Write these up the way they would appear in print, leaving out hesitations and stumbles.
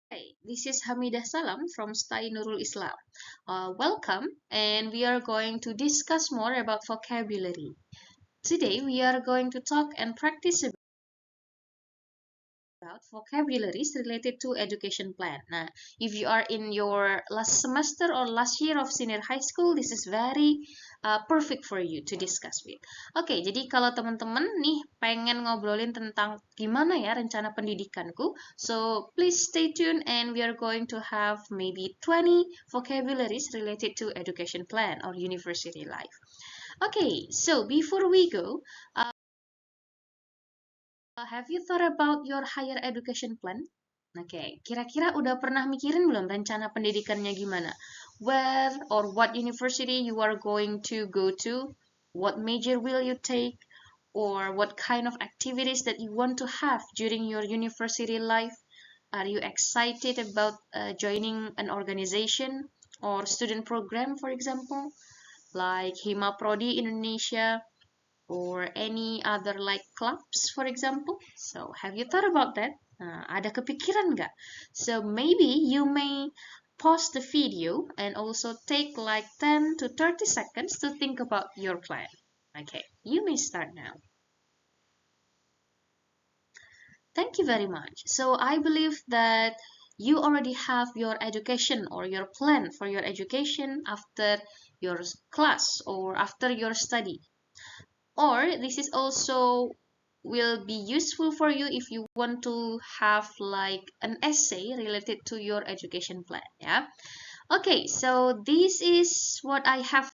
Hi, this is Hamidah Salam from Stai Nurul Islam. Welcome, and we are going to discuss more about vocabulary. Today, we are going to talk and practice about vocabularies related to education plan. Nah, if you are in your last semester or last year of senior high school, this is very perfect for you to discuss with. Oke, jadi kalau teman-teman nih pengen ngobrolin tentang gimana ya rencana pendidikanku, so please stay tuned and we are going to have maybe 20 vocabularies related to education plan or university life. Okay, so before we go, have you thought about your higher education plan? Oke, kira-kira udah pernah mikirin belum rencana pendidikannya gimana? Where or what university you are going to go to? What major will you take? Or what kind of activities that you want to have during your university life? Are you excited about joining an organization or student program, for example, like Hima Prodi Indonesia, or any other like clubs, for example? So have you thought about that? Ada kepikiran nggak? So maybe you may pause the video and also take like 10 to 30 seconds to think about your plan. Okay, you may start now. Thank you very much. So I believe that you already have your education or your plan for your education after your class or after your study. Or this is also will be useful for you if you want to have like an essay related to your education plan, yeah. Okay, so this is what I have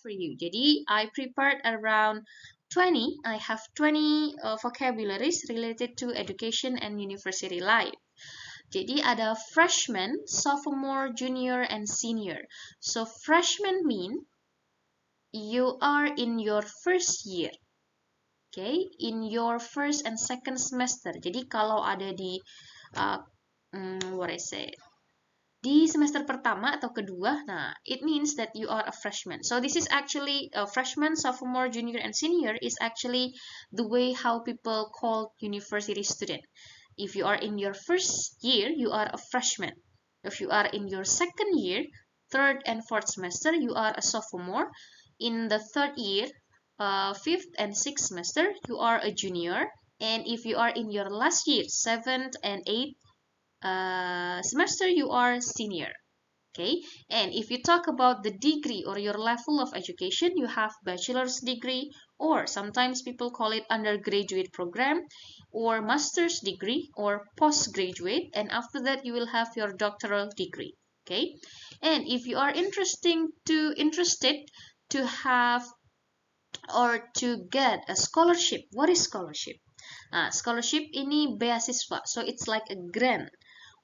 for you. Jadi I prepared around 20. I have 20 vocabularies related to education and university life. Jadi ada freshman, sophomore, junior, and senior. So freshman mean you are in your first year. Okay, in your first and second semester. Jadi kalau ada di what I say, di semester pertama atau kedua, nah it means that you are a freshman. So this is actually a freshman, sophomore, junior, and senior is actually the way how people call university student. If you are in your first year, you are a freshman. If you are in your second year, third and fourth semester, you are a sophomore. In the third year, fifth and sixth semester, you are a junior. And if you are in your last year, seventh and eighth semester, you are senior. Okay, and if you talk about the degree or your level of education, you have bachelor's degree, or sometimes people call it undergraduate program, or master's degree, or postgraduate, and after that you will have your doctoral degree. Okay, and if you are interested to have or to get a scholarship, what is scholarship? Scholarship ini beasiswa, so it's like a grant,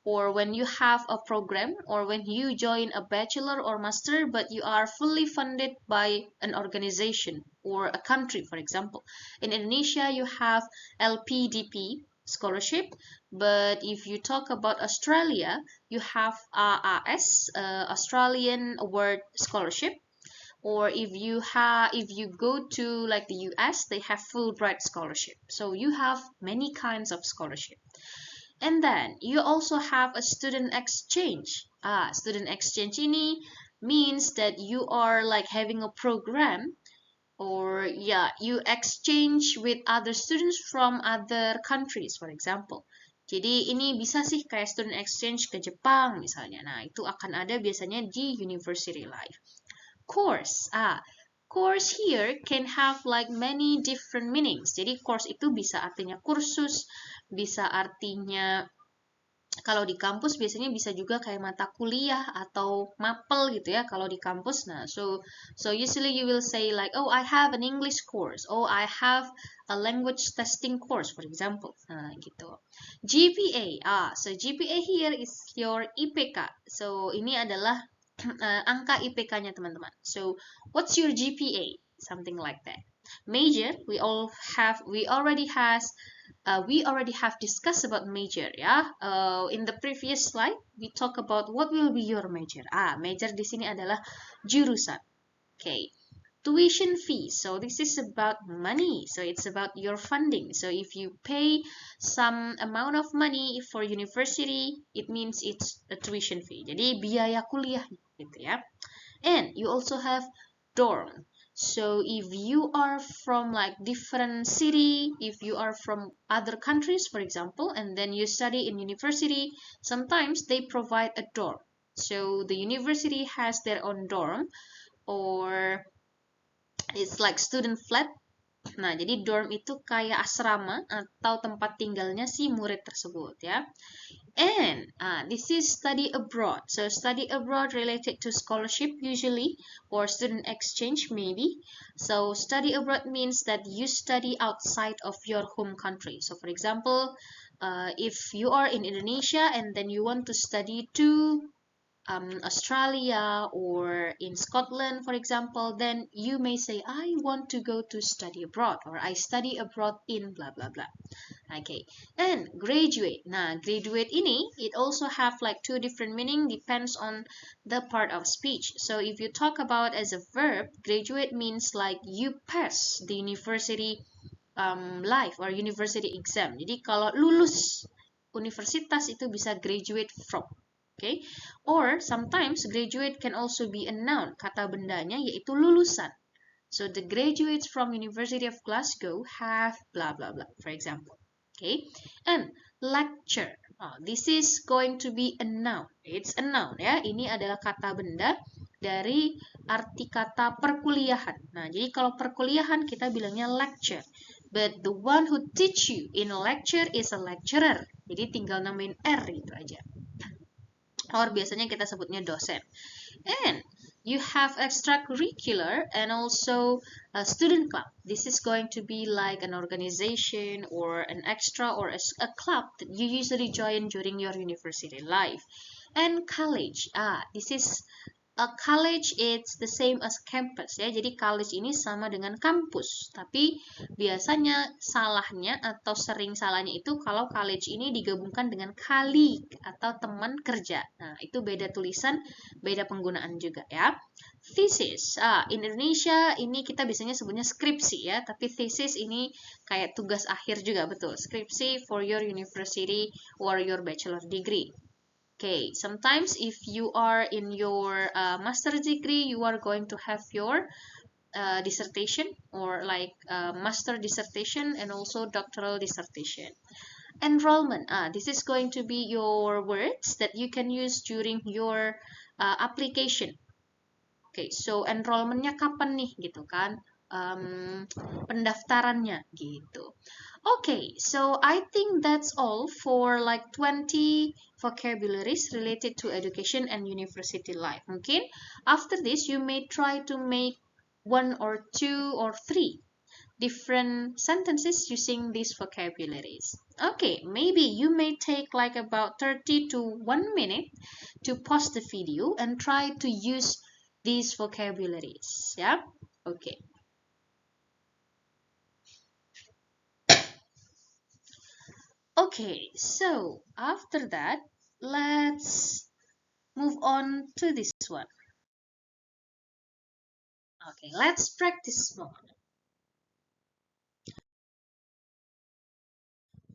or when you have a program or when you join a bachelor or master but you are fully funded by an organization or a country. For example, in Indonesia you have LPDP scholarship, but if you talk about Australia you have AAS, Australian Award Scholarship. Or if you go to like the US, they have Fulbright scholarship. So you have many kinds of scholarship. And then you also have a student exchange. Student exchange ini means that you are like having a program, or yeah, you exchange with other students from other countries, for example. Jadi ini bisa sih kayak student exchange ke Jepang misalnya. Nah, itu akan ada biasanya di university life. Course. Course here can have like many different meanings. Jadi course itu bisa artinya kursus, bisa artinya kalau di kampus biasanya bisa juga kayak mata kuliah atau mapel gitu ya kalau di kampus. Nah, so usually you will say like, oh, I have an English course, oh, I have a language testing course, for example. Nah, gitu. GPA. So GPA here is your IPK. So ini adalah angka IPK-nya teman-teman. So what's your GPA? Something like that. Major, we already have discussed about major, ya. In the previous slide we talk about what will be your major. Major di sini adalah jurusan. Okay. tuition fees. So this is about money. So it's about your funding. So if you pay some amount of money for university, it means it's a tuition fee. Jadi biaya kuliah gitu ya. And you also have dorm. So if you are from like different city, if you are from other countries, for example, and then you study in university, sometimes they provide a dorm. So the university has their own dorm, or it's like student flat. Nah, jadi dorm itu kayak asrama atau tempat tinggalnya si murid tersebut ya. And this is study abroad. So study abroad related to scholarship usually, or student exchange maybe. So study abroad means that you study outside of your home country. So for example, if you are in Indonesia and then you want to study to Australia or in Scotland, for example, then you may say, I want to go to study abroad, or I study abroad in blah blah blah. Okay, and graduate. Nah, graduate ini, it also have like two different meaning, depends on the part of speech. So if you talk about as a verb, graduate means like you pass the university life or university exam. Jadi kalau lulus universitas itu bisa graduate from. Okay, or sometimes graduate can also be a noun. Kata bendanya yaitu lulusan. So the graduates from University of Glasgow have blah blah blah, for example. Okay, and lecture. This is going to be a noun. It's a noun ya. Ini adalah kata benda dari arti kata perkuliahan. Nah, jadi kalau perkuliahan kita bilangnya lecture. But the one who teach you in a lecture is a lecturer. Jadi tinggal namain R gitu aja. Or biasanya kita sebutnya dosen. And you have extracurricular and also a student club. This is going to be like an organization or an extra or a club that you usually join during your university life. And college, this is a college, it's the same as campus ya. Jadi college ini sama dengan kampus. Tapi biasanya salahnya atau sering salahnya itu kalau college ini digabungkan dengan colleague atau teman kerja. Nah, itu beda tulisan, beda penggunaan juga ya. Thesis. In Indonesia ini kita biasanya sebutnya skripsi ya, tapi thesis ini kayak tugas akhir juga, betul. Skripsi for your university or your bachelor degree. Okay, sometimes if you are in your master's degree, you are going to have your dissertation or like master dissertation and also doctoral dissertation. Enrollment, this is going to be your words that you can use during your application. Okay, so enrollmentnya kapan nih gitu kan? Pendaftarannya gitu. Okay, so I think that's all for like 20 vocabularies related to education and university life. Mungkin after this you may try to make one or two or three different sentences using these vocabularies. Okay, maybe you may take like about 30 to 1 minute to pause the video and try to use these vocabularies. Yeah, okay. Okay, so after that, let's move on to this one. Okay, let's practice more.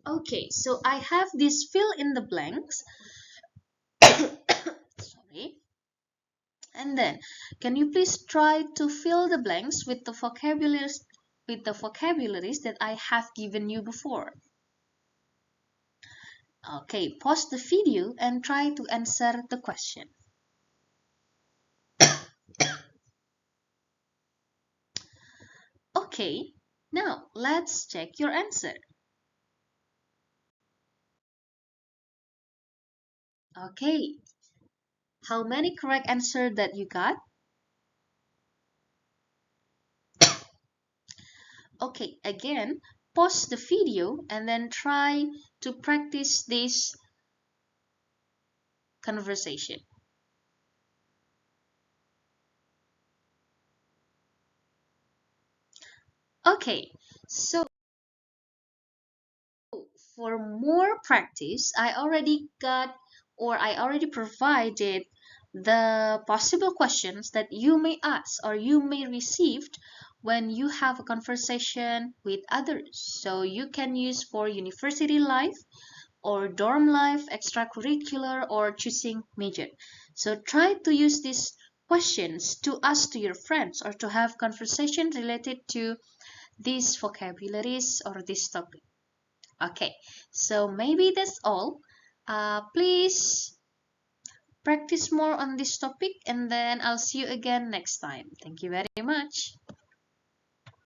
Okay, so I have this fill in the blanks. Sorry. And then, can you please try to fill the blanks with the vocabularies that I have given you before? Okay, pause the video and try to answer the question. Okay, now let's check your answer. Okay, how many correct answers that you got? Okay, again, pause the video and then try to practice this conversation. Okay, so for more practice, I already provided the possible questions that you may ask or you may receive when you have a conversation with others. So you can use for university life or dorm life, extracurricular, or choosing major. So try to use these questions to ask to your friends or to have conversation related to these vocabularies or this topic. Okay, so maybe that's all. Please practice more on this topic and then I'll see you again next time. Thank you very much.